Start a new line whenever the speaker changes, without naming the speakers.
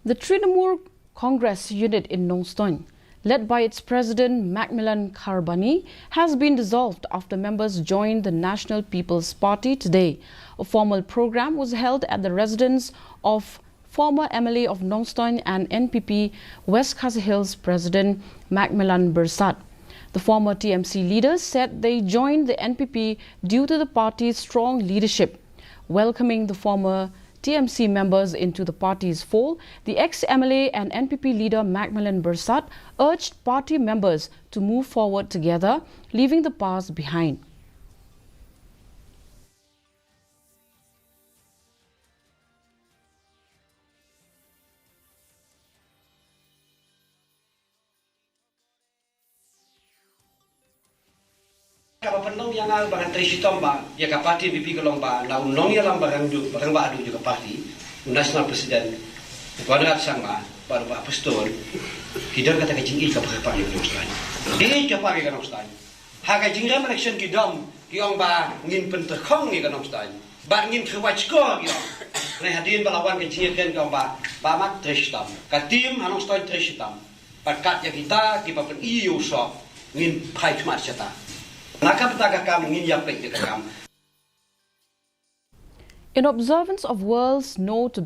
The Trinamool Congress unit in Nongstoin, led by its president Macmillan Kharbani, has been dissolved after members joined the National People's Party today. A formal program was held at the residence of former MLA of Nongstoin and NPP West Khasi Hills president Macmillan Bersat. The former TMC leaders said they joined the NPP due to the party's strong leadership. Welcoming the former TMC members into the party's fold, the ex-MLA and NPP leader Macmillan Bersat urged party members to move forward together, leaving the past behind.
Kapapandong yang barang trisitom ba ya kapati bibi kolong ba na unong ya lam barang ba adu juga parti national president pada sang ba baru ba pastor kidar kata kacing ik kapag pa yung Nongstoin di kapag ka Nongstoin haga jingram election kidom kiong ba ngin penterkong ni ka Nongstoin ba ngin khwach ko kiong na hadin balawan kacing kan kiong ba mak trisitom ka tim Nongstoin trisitom pakat ya kita di papen EU so ngin pai cuma cata.
In observance of world's No to